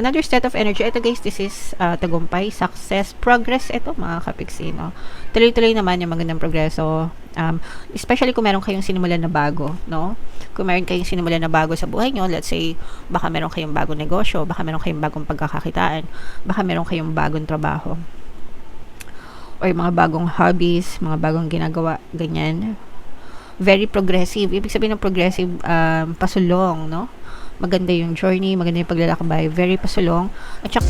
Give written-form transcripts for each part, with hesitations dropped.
Another set of energy. Ito guys, this is tagumpay, success, progress. Ito mga kapiksi, no? Tuloy-tuloy naman yung magandang progreso. Especially kung meron kayong sinimulan na bago, no? Kung meron kayong sinimulan na bago sa buhay nyo, let's say, baka meron kayong bagong negosyo, baka meron kayong bagong pagkakakitaan, baka meron kayong bagong trabaho, or mga bagong hobbies, mga bagong ginagawa, ganyan. Very progressive. Ibig sabihin ng progressive, pasulong, no? Maganda yung journey, maganda yung paglalakbay, very pasulong. At saka,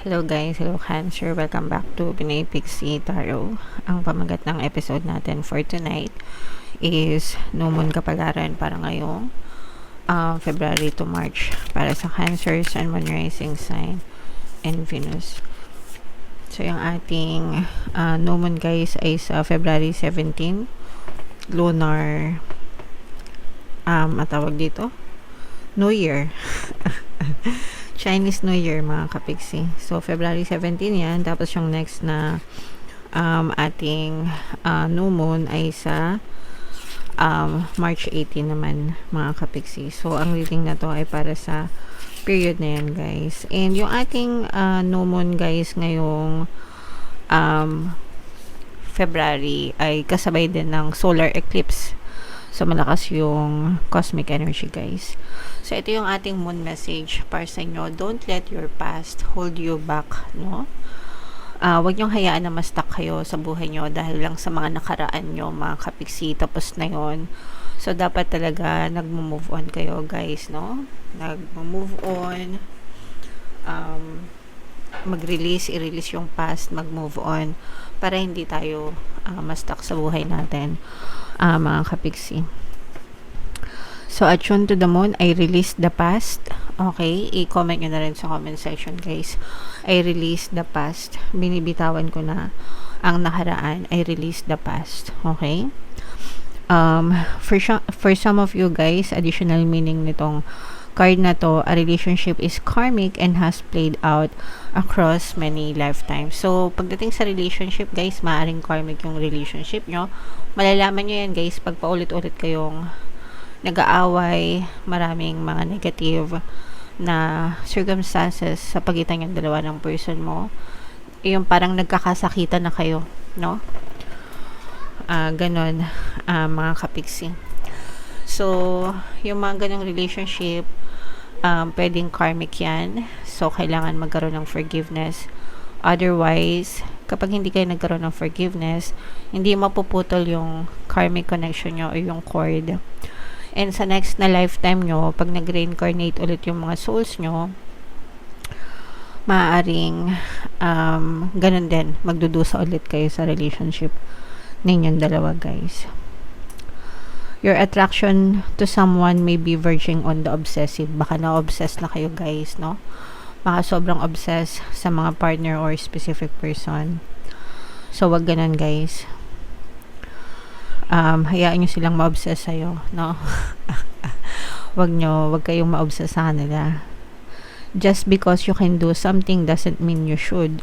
hello guys, hello Cancer, welcome back to Pinay Pixie Tarot. Ang pamagat ng episode natin for tonight is No Moon Kapalaran para ngayong February to March para sa Cancer, Sun, Moon, Rising Sign, and Venus. So, yung ating No Moon guys ay sa February 17, lunar matawag dito New Year. Chinese New Year mga kapiksi. So, February 17 yan. Tapos yung next na ating New Moon ay sa March 18 naman mga kapiksi. So, ang reading na to ay para sa period na yan guys. And yung ating New Moon guys ngayong February ay kasabay din ng solar eclipse. So, malakas yung cosmic energy guys. So, ito yung ating moon message para sa inyo. Don't let your past hold you back, no? Huwag niyong hayaan na ma-stuck kayo sa buhay nyo dahil lang sa mga nakaraan nyo, mga kapiksi. Tapos na yon. So, dapat talaga nag-move on kayo, guys, no? Nag-move on. Mag-release, i-release yung past, mag-move on para hindi tayo ma-stuck sa buhay natin, mga kapiksi. So, attune to the moon, I release the past. Okay, i-comment nyo na rin sa comment section, guys. I release the past. Binibitawan ko na ang nakaraan. I release the past. Okay? For some of you guys, additional meaning nitong card na to, a relationship is karmic and has played out across many lifetimes. So, pagdating sa relationship, guys, maaring karmic yung relationship nyo. Malalaman nyo yan, guys, pag paulit-ulit kayong nag-aaway, maraming mga negative na circumstances sa pagitan yung dalawa ng person mo. Yung parang nagkakasakitan na kayo, no? Ganon, mga kapiksi. So, yung mga ganong relationship, pwedeng karmic yan. So, kailangan magkaroon ng forgiveness. Otherwise, kapag hindi kayo nagkaroon ng forgiveness, hindi mapuputol yung karmic connection nyo o yung cord. And sa next na lifetime nyo, pag nag-reincarnate ulit yung mga souls nyo, maaaring ganun din, magdudusa ulit kayo sa relationship ninyong dalawa, guys. Your attraction to someone may be verging on the obsessive. Baka na-obsess na kayo, guys, no? Baka sobrang obsessed sa mga partner or specific person. So, wag ganun, guys. Hayaan nyo silang ma-obsess sa'yo, no? wag kayong ma-obsess sa kanila. Just because you can do something doesn't mean you should.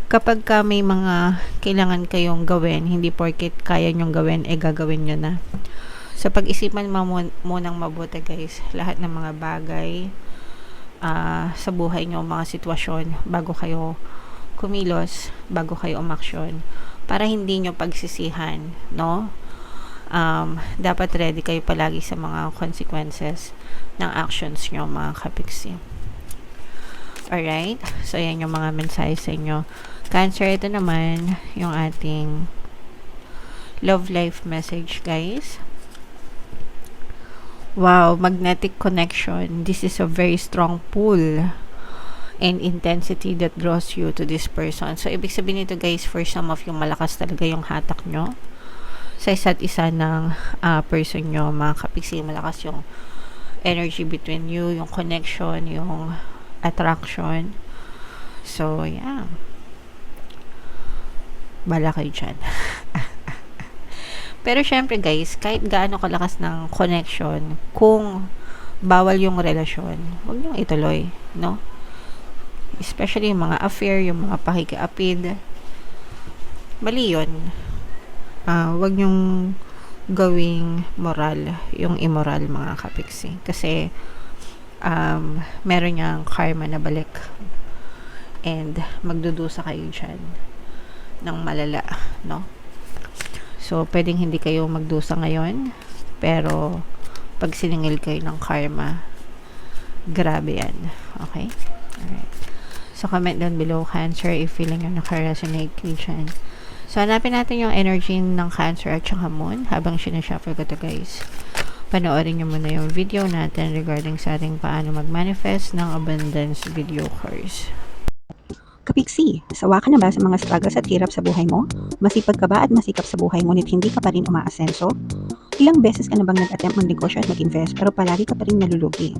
Kapag ka may mga kailangan kayong gawin, hindi porket kaya nyong gawin, gagawin nyo na. So, pag-isipan mo munang mabuti, guys, lahat ng mga bagay sa buhay nyo, mga sitwasyon, bago kayo kumilos, bago kayo umaksyon, para hindi nyo pagsisihan, no? Dapat ready kayo palagi sa mga consequences ng actions nyo, mga kapiksi. Alright? So, yan yung mga mensahe sa inyo. Cancer, ito naman yung ating love life message, guys. Wow, magnetic connection. This is a very strong pull and intensity that draws you to this person. So, ibig sabihin nito, guys, for some of you, malakas talaga yung hatak nyo sa isa't isa ng person nyo, mga kapiksi. Malakas yung energy between you, yung connection, yung attraction. So, yeah. Bala kayo dyan. Pero syempre guys, kahit gaano kalakas ng connection, kung bawal yung relasyon, huwag niyong ituloy, no? Especially yung mga affair, yung mga pakikiapid, mali yun. Wag nyong gawing moral yung immoral, mga kapiksi. Kasi, meron niyang karma na balik. And, magdudusa kayo dyan ng malala, no? So, pwedeng hindi kayo magdusa ngayon, pero, pag siningil kayo ng karma, grabe yan. Okay? Alright. So, comment down below, Cancer, if feeling nyo naka-resonate kayo dyan. So, hanapin natin yung energy ng Cancer at saka Moon habang sinashuffle ko to, guys. Panoorin nyo muna yung video natin regarding sa ating paano mag-manifest ng abundance video course. Kapiksi, sawa ka na ba sa mga struggles at hirap sa buhay mo? Masipag ka ba at masikap sa buhay ngunit hindi ka pa rin umaasenso? Ilang beses ka na bang nag-attempt mag-negosyo at mag-invest pero palagi ka pa rin nalulugi?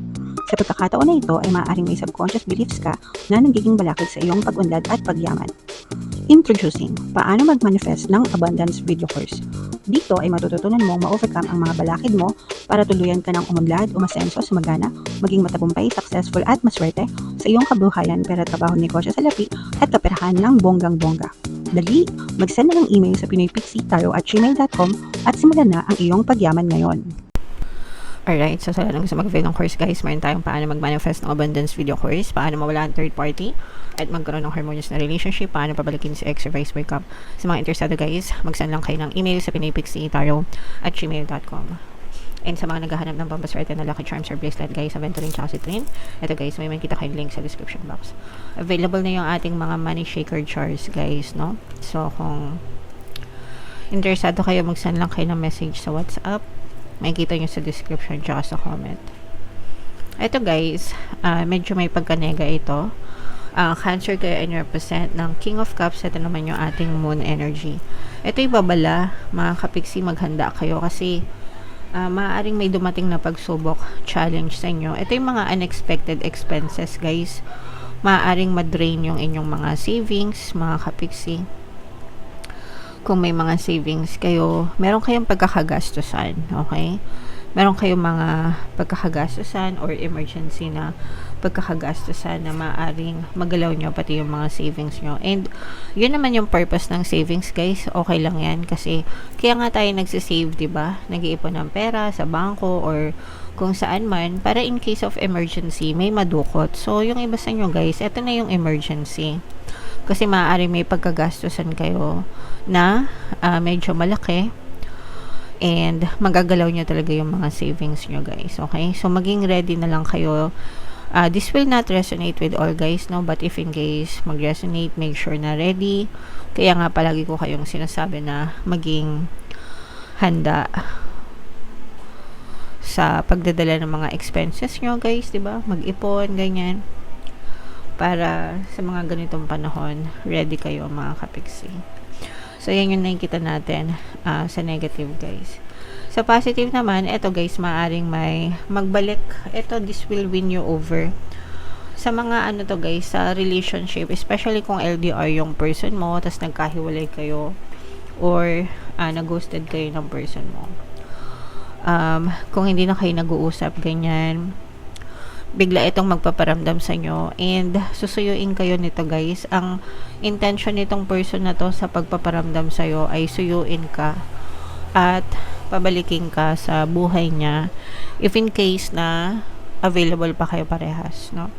Sa pagkakataon na ito ay maaaring may subconscious beliefs ka na nagiging balakid sa iyong pag-unlad at pagyaman. Introducing, paano mag-manifest ng abundance video course. Dito ay matututunan mong ma-overcome ang mga balakid mo para tuluyan ka ng umunlad, umasenso, sumagana, maging matagumpay, successful at maswerte sa iyong kabuhayan, pera, trabaho, negosyo, salapi at kaperahan ng bonggang-bongga. Dali, mag-send na ng email sa pinoypixie@gmail.com at simulan na ang iyong pagyaman ngayon. Alright, so sa lahat ng gusto mag-avail ng course, guys, meron tayong paano mag-manifest ng abundance video course, paano mawala ang third party, at magkaroon ng harmonious na relationship, paano pabalikin si ex or vice breakup. Sa mga interesado, guys, mag-send lang kayo ng email sa pinoypixie@gmail.com. And sa mga naghahanap ng pampaswerte na lucky charms or bracelet, guys, sa Venturing tsaka Citrine, ito, guys, may makita kayong link sa description box. Available na yung ating mga money shaker jars, guys, no? So, kung interesado kayo, mag-send lang kayo ng message sa WhatsApp. Makikita nyo sa description tsaka sa comment. Ito, guys, medyo may pagkanega ito. Cancer kayo and represent ng King of Cups. Ito naman yung ating moon energy. Ito yung babala, mga kapiksi, maghanda kayo kasi maaaring may dumating na pagsubok, challenge sa inyo. Ito yung mga unexpected expenses, guys. Maaaring madrain yung inyong mga savings, mga kapiksi. Kung may mga savings kayo, meron kayong pagkakagastusan, okay? Meron kayong mga pagkakagastusan or emergency na pagkakagastusan na maaaring magalaw nyo pati yung mga savings nyo. And yun naman yung purpose ng savings, guys. Okay lang yan kasi kaya nga tayo nagsisave, diba? Nag-iipon ng pera sa bangko or kung saan man para in case of emergency may madukot. So yung iba sa inyo, guys, eto na yung emergency. Kasi maaari may pagkagastusan kayo na medyo malaki and magagalaw nyo talaga yung mga savings nyo, guys. Okay? So, maging ready na lang kayo. This will not resonate with all, guys, no? But if in case mag-resonate, make sure na ready. Kaya nga palagi ko kayong sinasabi na maging handa sa pagdadala ng mga expenses nyo, guys, diba? Mag-ipon, ganyan. Para sa mga ganitong panahon, ready kayo, mga kapiksi. So, yan yung nakikita natin sa negative, guys. Sa positive naman, eto, guys, maaring may magbalik. Eto, this will win you over. Sa mga ano to, guys, sa relationship, especially kung LDR yung person mo, tas nagkahiwalay kayo, or na-ghosted kayo ng person mo. Kung hindi na kayo nag-uusap, ganyan, bigla itong magpaparamdam sa inyo and susuyuin kayo nito, guys. Ang intention nitong person na to sa pagpaparamdam sa iyo ay suyuin ka at pabalikin ka sa buhay niya if in case na available pa kayo parehas, no?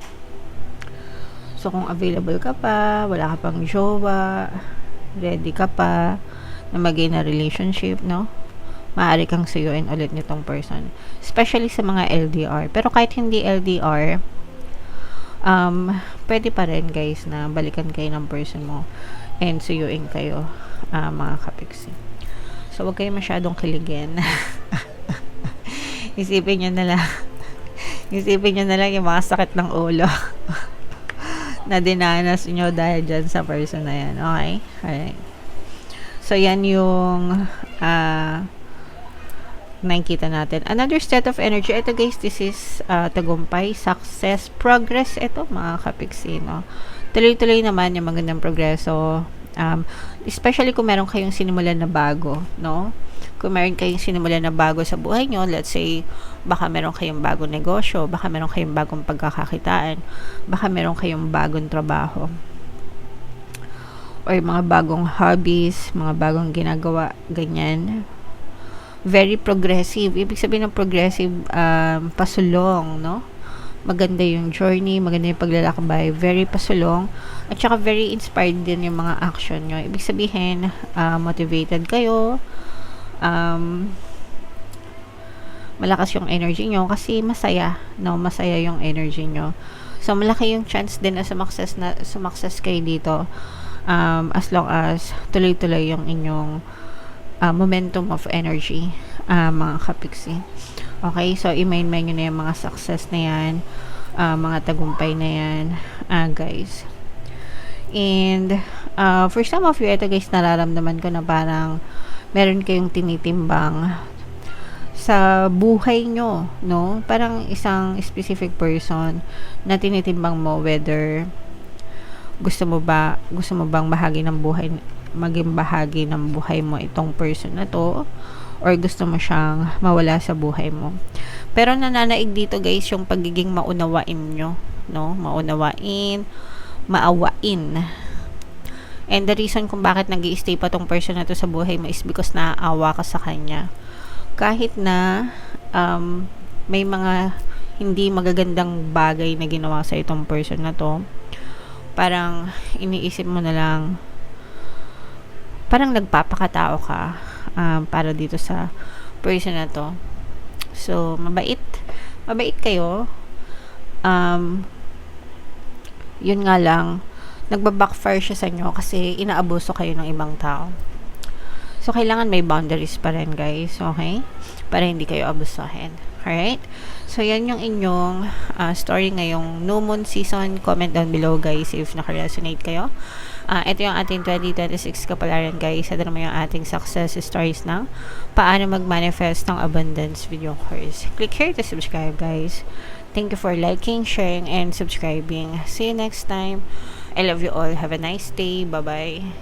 So, kung available ka pa, wala ka pang jowa, ready ka pa na maging na relationship, no? Maaari kang suyuin ulit nitong person. Especially sa mga LDR. Pero kahit hindi LDR, pwede pa rin, guys, na balikan kayo ng person mo and suyuin kayo, mga kapiksi. So, huwag kayo masyadong kiligin. Isipin nyo na lang yung mga sakit ng ulo na dinanas nyo dahil dyan sa person na yan. Okay? Alright. So, yan yung nakikita natin. Another set of energy. Ito, guys, this is tagumpay, success, progress. Ito, mga kapiksi, no? Tuloy-tuloy naman yung magandang progreso. Especially kung meron kayong sinimulan na bago, no? Kung meron kayong sinimulan na bago sa buhay nyo, let's say, baka meron kayong bagong negosyo, baka meron kayong bagong pagkakakitaan, baka meron kayong bagong trabaho. or mga bagong hobbies, mga bagong ginagawa, ganyan. Very progressive. Ibig sabihin ng progressive, pasulong, no? Maganda yung journey, maganda yung paglalakbay, very pasulong, at saka very inspired din yung mga action nyo. Ibig sabihin, motivated kayo, malakas yung energy nyo kasi masaya, no? Masaya yung energy nyo. So, malaki yung chance din na sumakses kayo dito, as long as tuloy-tuloy yung inyong momentum of energy, mga kapiksi. Okay, so i-main-main nyo na yung mga success na yan, mga tagumpay na yan, guys. And for some of you, ito guys, nararamdaman ko na parang meron kayong tinitimbang sa buhay nyo, no? Parang isang specific person na tinitimbang mo whether gusto mo bang maging bahagi ng buhay mo itong person na to, or gusto mo siyang mawala sa buhay mo. Pero nananaig dito guys yung pagiging maunawain nyo, no? Maunawain, maawain. And the reason kung bakit nag-i-stay pa tong person na to sa buhay mo is because naaawa ka sa kanya. Kahit na may mga hindi magagandang bagay na ginawa sa itong person na to, parang iniisip mo na lang, parang nagpapakatao ka para dito sa person na to. So, mabait kayo. Yun nga lang, nagbabackfire siya sa inyo kasi inaabuso kayo ng ibang tao. So, kailangan may boundaries pa rin, guys. Okay? Para hindi kayo abusuhin. Alright? So, yan yung inyong story ngayong New Moon season. Comment down below, guys, if nakaresonate kayo. Ito yung ating 2026 kapalaran, guys. Ito naman yung ating success stories ng paano mag-manifest ng abundance video course. Click here to subscribe, guys. Thank you for liking, sharing, and subscribing. See you next time. I love you all. Have a nice day. Bye-bye.